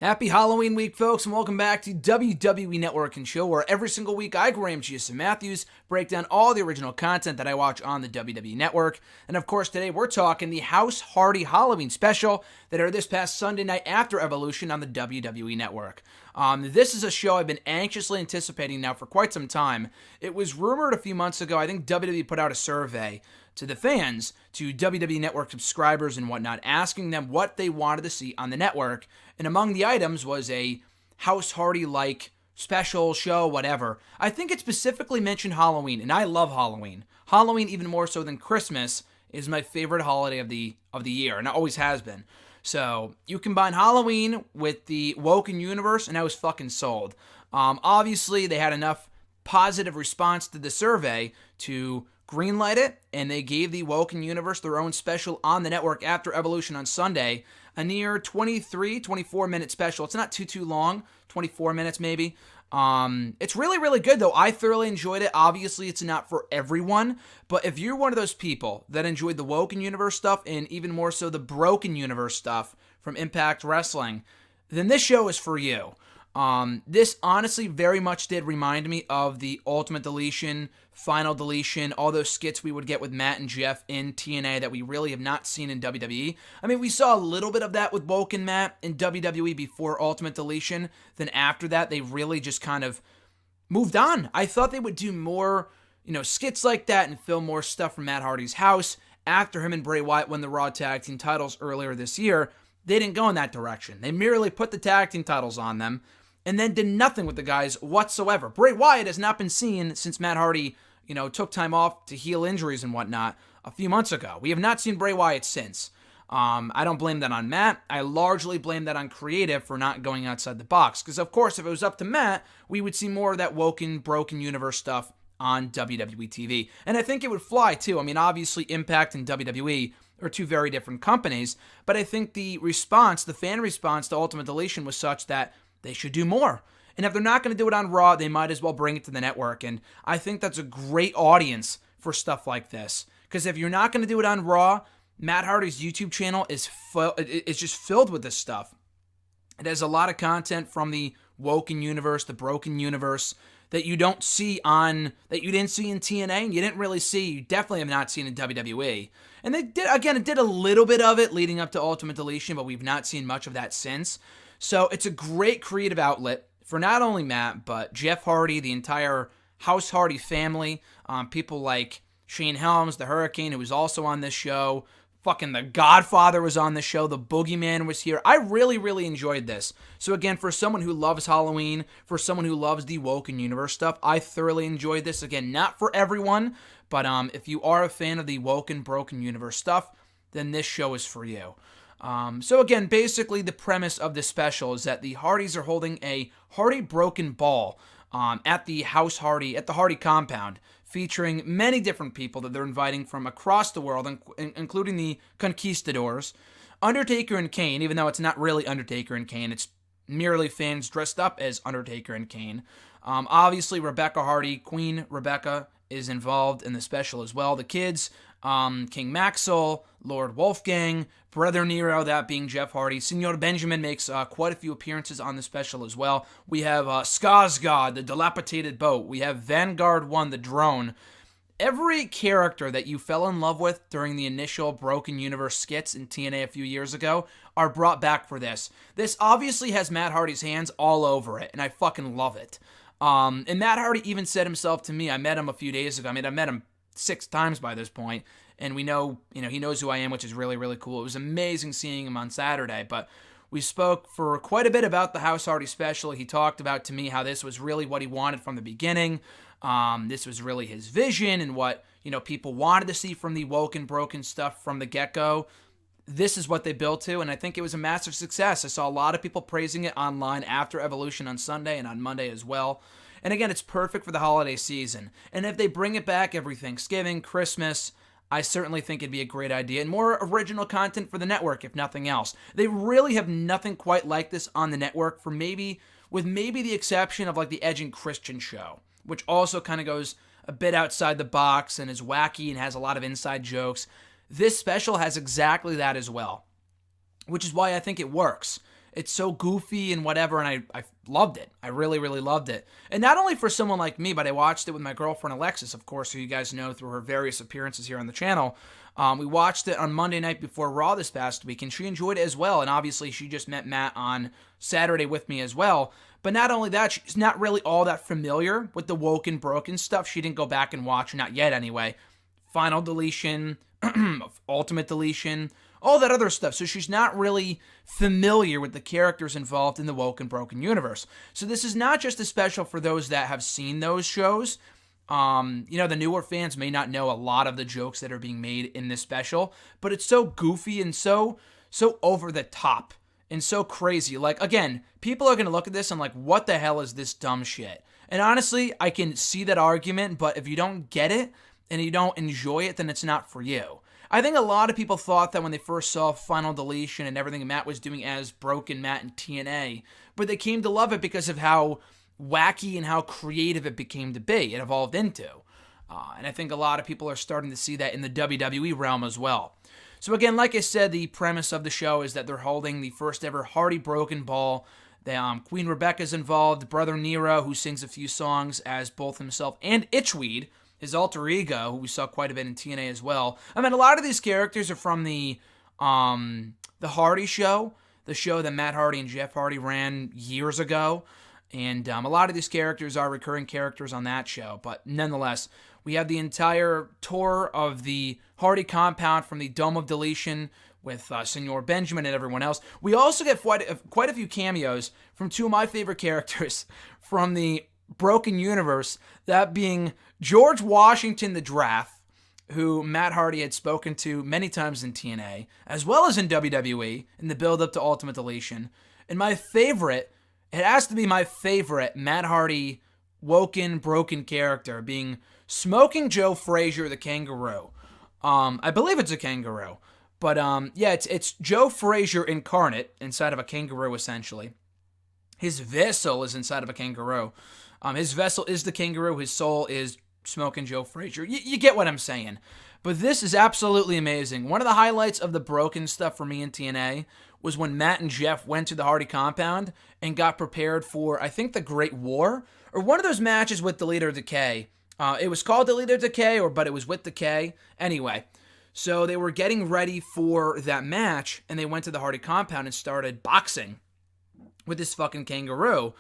Happy Halloween week, folks, and welcome back to WWE Network and Show, where every single week I, Graham Jason Matthews, break down all the original content that I watch on the WWE Network. And of course, today we're talking the House Hardy Halloween special that aired this past Sunday night after Evolution on the WWE Network. This is a show I've been anxiously anticipating now for quite some time. It was rumored a few months ago. I think WWE put out a survey to the fans, to WWE Network subscribers and whatnot, asking them what they wanted to see on the network. And among the items was a House Hardy-like special show, whatever. I think it specifically mentioned Halloween, and I love Halloween. Halloween, even more so than Christmas, is my favorite holiday of the year, and it always has been. So you combine Halloween with the Woken universe, and I was fucking sold. Obviously, they had enough positive response to the survey to greenlight it, and they gave the Woken universe their own special on the network after Evolution on Sunday. A near 24 minute special. It's not too long, 24 minutes maybe. It's really, really good though. I thoroughly enjoyed it. Obviously, it's not for everyone, but if you're one of those people that enjoyed the Woken Universe stuff and even more so the Broken Universe stuff from Impact Wrestling, then this show is for you. This honestly very much did remind me of the Ultimate Deletion, Final Deletion, all those skits we would get with Matt and Jeff in TNA that we really have not seen in WWE. I mean, we saw a little bit of that with Woken Matt in WWE before Ultimate Deletion. Then after that, they really just kind of moved on. I thought they would do more, skits like that and film more stuff from Matt Hardy's house after him and Bray Wyatt won the Raw Tag Team titles earlier this year. They didn't go in that direction. They merely put the tag team titles on them and then did nothing with the guys whatsoever. Bray Wyatt has not been seen since Matt Hardy, took time off to heal injuries and whatnot a few months ago. We have not seen Bray Wyatt since. I don't blame that on Matt. I largely blame that on creative for not going outside the box. Because, of course, if it was up to Matt, we would see more of that Woken, Broken Universe stuff on WWE TV. And I think it would fly, too. I mean, obviously, Impact and WWE are two very different companies. But I think the fan response to Ultimate Deletion was such that they should do more. And if they're not going to do it on Raw, they might as well bring it to the network. And I think that's a great audience for stuff like this. Because if you're not going to do it on Raw, Matt Hardy's YouTube channel is just filled with this stuff. It has a lot of content from the Woken universe, the Broken universe, that you didn't see in TNA, and you definitely have not seen in WWE. And it did a little bit of it leading up to Ultimate Deletion, but we've not seen much of that since. So it's a great creative outlet for not only Matt, but Jeff Hardy, the entire House Hardy family, people like Shane Helms, the Hurricane, who was also on this show. Fucking The Godfather was on the show. The Boogeyman was here. I really, really enjoyed this. So again, for someone who loves Halloween, for someone who loves the Woken Universe stuff, I thoroughly enjoyed this. Again, not for everyone, but if you are a fan of the Woken, Broken Universe stuff, then this show is for you. So again, basically the premise of this special is that the Hardys are holding a Hardy Broken Ball at the Hardy compound, featuring many different people that they're inviting from across the world, including the Conquistadors, Undertaker and Kane, even though it's not really Undertaker and Kane, it's merely fans dressed up as Undertaker and Kane. Obviously, Rebecca Hardy, Queen Rebecca, is involved in the special as well. The kids, King Maxwell, Lord Wolfgang, Brother Nero, that being Jeff Hardy. Senor Benjamin makes quite a few appearances on the special as well. We have Skarsgård, the dilapidated boat. We have Vanguard 1, the drone. Every character that you fell in love with during the initial Broken Universe skits in TNA a few years ago are brought back for this. This obviously has Matt Hardy's hands all over it, and I fucking love it. And Matt Hardy even said himself to me, I met him a few days ago. I mean, I met him 6 times by this point, and we know, he knows who I am, which is really, really cool. It was amazing seeing him on Saturday, but we spoke for quite a bit about the House Hardy special. He talked about to me how this was really what he wanted from the beginning. This was really his vision and what, people wanted to see from the Woken, Broken stuff from the get-go. This is what they built to, and I think it was a massive success. I saw a lot of people praising it online after Evolution on Sunday and on Monday as well. And again, it's perfect for the holiday season. And if they bring it back every Thanksgiving, Christmas, I certainly think it'd be a great idea. And more original content for the network, if nothing else. They really have nothing quite like this on the network, with maybe the exception of like the Edge and Christian show, which also kind of goes a bit outside the box and is wacky and has a lot of inside jokes. This special has exactly that as well, which is why I think it works. It's so goofy and whatever, and I loved it. I really, really loved it. And not only for someone like me, but I watched it with my girlfriend Alexis, of course, who you guys know through her various appearances here on the channel. We watched it on Monday night before Raw this past week, and she enjoyed it as well. And obviously, she just met Matt on Saturday with me as well. But not only that, she's not really all that familiar with the Woken Broken stuff. She didn't go back and watch, not yet anyway. Final Deletion, Ultimate Deletion, all that other stuff. So she's not really familiar with the characters involved in the Woken Broken universe. So this is not just a special for those that have seen those shows. The newer fans may not know a lot of the jokes that are being made in this special, but it's so goofy and so over the top and so crazy. Like, again, people are going to look at this and like, what the hell is this dumb shit? And honestly, I can see that argument, but if you don't get it and you don't enjoy it, then it's not for you. I think a lot of people thought that when they first saw Final Deletion and everything Matt was doing as Broken Matt in TNA, but they came to love it because of how wacky and how creative it became to be. It evolved into. And I think a lot of people are starting to see that in the WWE realm as well. So again, like I said, the premise of the show is that they're holding the first ever Hardy Broken Ball. Queen Rebecca's involved, Brother Nero, who sings a few songs as both himself and Itchweed, his alter ego, who we saw quite a bit in TNA as well. I mean, a lot of these characters are from the Hardy show, the show that Matt Hardy and Jeff Hardy ran years ago. And a lot of these characters are recurring characters on that show. But nonetheless, we have the entire tour of the Hardy compound from the Dome of Deletion with Senor Benjamin and everyone else. We also get quite a few cameos from two of my favorite characters from the Broken Universe, that being George Washington the Draft, who Matt Hardy had spoken to many times in TNA, as well as in WWE, in the build-up to Ultimate Deletion. And my favorite, it has to be my favorite Matt Hardy Woken Broken character, being Smoking Joe Frazier the Kangaroo. I believe it's a kangaroo. But it's Joe Frazier incarnate, inside of a kangaroo essentially. His vessel is inside of a kangaroo. His vessel is the kangaroo. His soul is Smoking Joe Frazier. You get what I'm saying. But this is absolutely amazing. One of the highlights of the Broken stuff for me in TNA was when Matt and Jeff went to the Hardy compound and got prepared for, I think, the Great War, or one of those matches with the Leader of Decay. It was called the Leader of Decay, but it was with Decay. Anyway, so they were getting ready for that match, and they went to the Hardy compound and started boxing with this fucking kangaroo.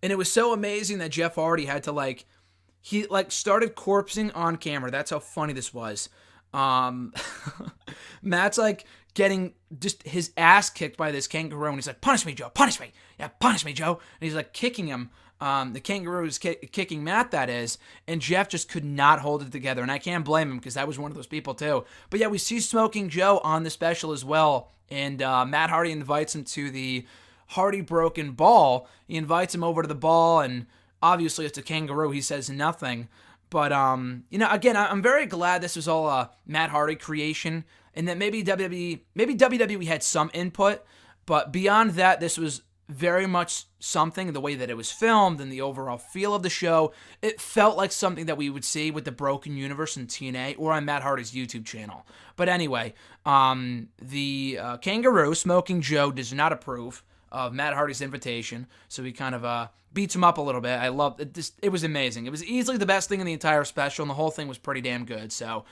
And it was so amazing that Jeff Hardy had to, he started corpsing on camera. That's how funny this was. Matt's, getting just his ass kicked by this kangaroo, and he's like, punish me, Joe, punish me. Yeah, punish me, Joe. And he's, kicking him. The kangaroo is kicking Matt, that is, and Jeff just could not hold it together. And I can't blame him, because I was one of those people, too. But, yeah, we see Smoking Joe on the special as well, and Matt Hardy invites him to the Hardy Broken Ball. He invites him over to the ball, and obviously it's a kangaroo. He says nothing. But, again, I'm very glad this was all a Matt Hardy creation, and that maybe WWE had some input, but beyond that, this was very much something, the way that it was filmed and the overall feel of the show, it felt like something that we would see with the Broken Universe in TNA or on Matt Hardy's YouTube channel. But anyway, the kangaroo, Smoking Joe, does not approve of Matt Hardy's invitation, so he kind of beats him up a little bit. I loved it. It was amazing. It was easily the best thing in the entire special, and the whole thing was pretty damn good. So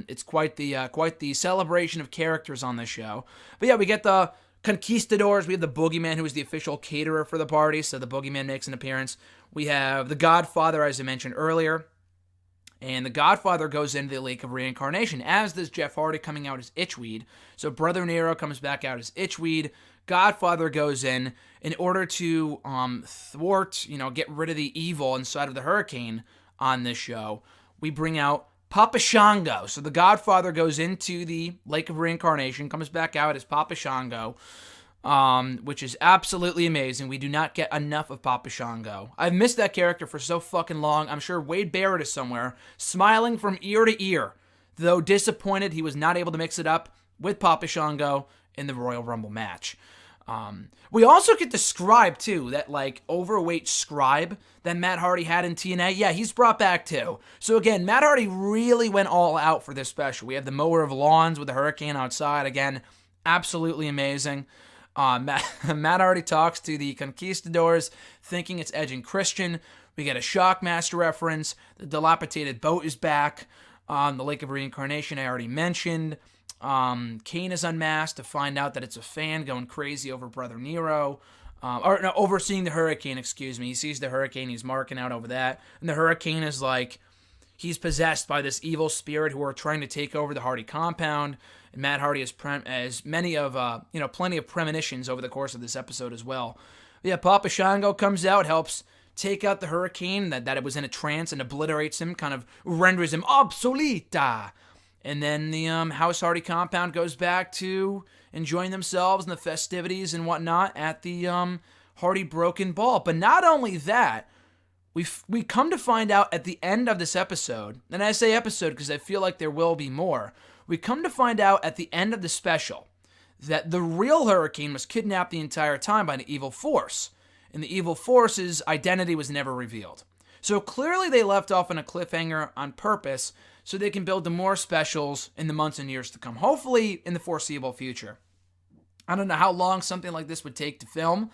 it's quite the celebration of characters on this show. But yeah, we get the Conquistadors. We have the Boogeyman, who is the official caterer for the party, so the Boogeyman makes an appearance. We have the Godfather, as I mentioned earlier, and the Godfather goes into the Lake of Reincarnation, as does Jeff Hardy, coming out as Itchweed. So Brother Nero comes back out as Itchweed. Godfather goes in order to thwart, get rid of the evil inside of the Hurricane on this show. We bring out Papa Shango. So the Godfather goes into the Lake of Reincarnation, comes back out as Papa Shango, which is absolutely amazing. We do not get enough of Papa Shango. I've missed that character for so fucking long. I'm sure Wade Barrett is somewhere, smiling from ear to ear, though disappointed he was not able to mix it up with Papa Shango in the Royal Rumble match. We also get the Scribe, too, that, overweight Scribe that Matt Hardy had in TNA. Yeah, he's brought back, too. So, again, Matt Hardy really went all out for this special. We have the mower of lawns with the Hurricane outside. Again, absolutely amazing. Matt Hardy talks to the Conquistadors, thinking it's Edge and Christian. We get a Shockmaster reference. The dilapidated boat is back. The Lake of Reincarnation I already mentioned. Kane is unmasked to find out that it's a fan going crazy over Brother Nero. Overseeing the hurricane, excuse me. He sees the hurricane, he's marking out over that. And the hurricane is like, he's possessed by this evil spirit who are trying to take over the Hardy compound. And Matt Hardy has plenty of premonitions over the course of this episode as well. Yeah, Papa Shango comes out, helps take out the hurricane, that it was in a trance and obliterates him, kind of renders him obsolete. And then the House Hardy compound goes back to enjoying themselves and the festivities and whatnot at the Hardy Broken Ball. But not only that, we come to find out at the end of this episode, and I say episode because I feel like there will be more, we come to find out at the end of the special that the real Hurricane was kidnapped the entire time by an evil force, and the evil force's identity was never revealed. So clearly they left off on a cliffhanger on purpose so they can build the more specials in the months and years to come, hopefully in the foreseeable future. I don't know how long something like this would take to film,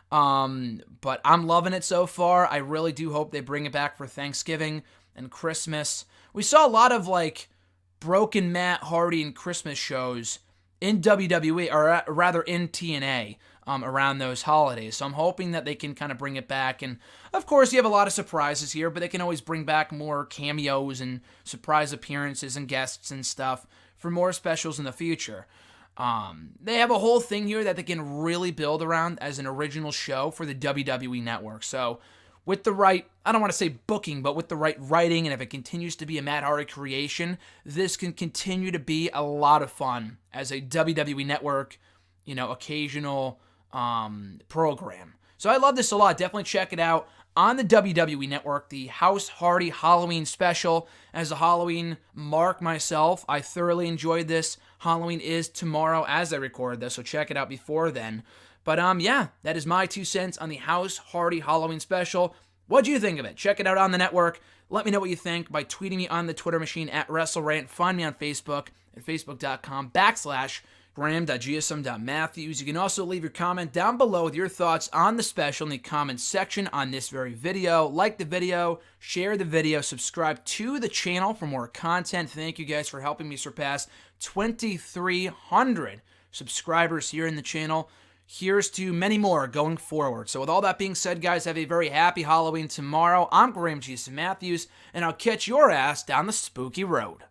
but I'm loving it so far. I really do hope they bring it back for Thanksgiving and Christmas. We saw a lot of broken Matt Hardy and Christmas shows in WWE, or rather in TNA, around those holidays. So I'm hoping that they can kind of bring it back. And of course, you have a lot of surprises here, but they can always bring back more cameos and surprise appearances and guests and stuff for more specials in the future. They have a whole thing here that they can really build around as an original show for the WWE Network. So with the right, I don't want to say booking, but with the right writing, and if it continues to be a Matt Hardy creation, this can continue to be a lot of fun as a WWE Network, occasional program. So I love this a lot. Definitely check it out on the WWE Network, the House Hardy Halloween special. As a Halloween mark myself, I thoroughly enjoyed this. Halloween is tomorrow as I record this, so check it out before then. But that is my 2 cents on the House Hardy Halloween special. What do you think of it? Check it out on the network. Let me know what you think by tweeting me on the Twitter machine at WrestleRant. Find me on Facebook at facebook.com/Graham.gsm.Matthews. You can also leave your comment down below with your thoughts on the special in the comments section on this very video. Like the video, share the video, subscribe to the channel for more content. Thank you guys for helping me surpass 2,300 subscribers here in the channel. Here's to many more going forward. So with all that being said, guys, have a very happy Halloween tomorrow. I'm Graham G. Matthews, and I'll catch your ass down the spooky road.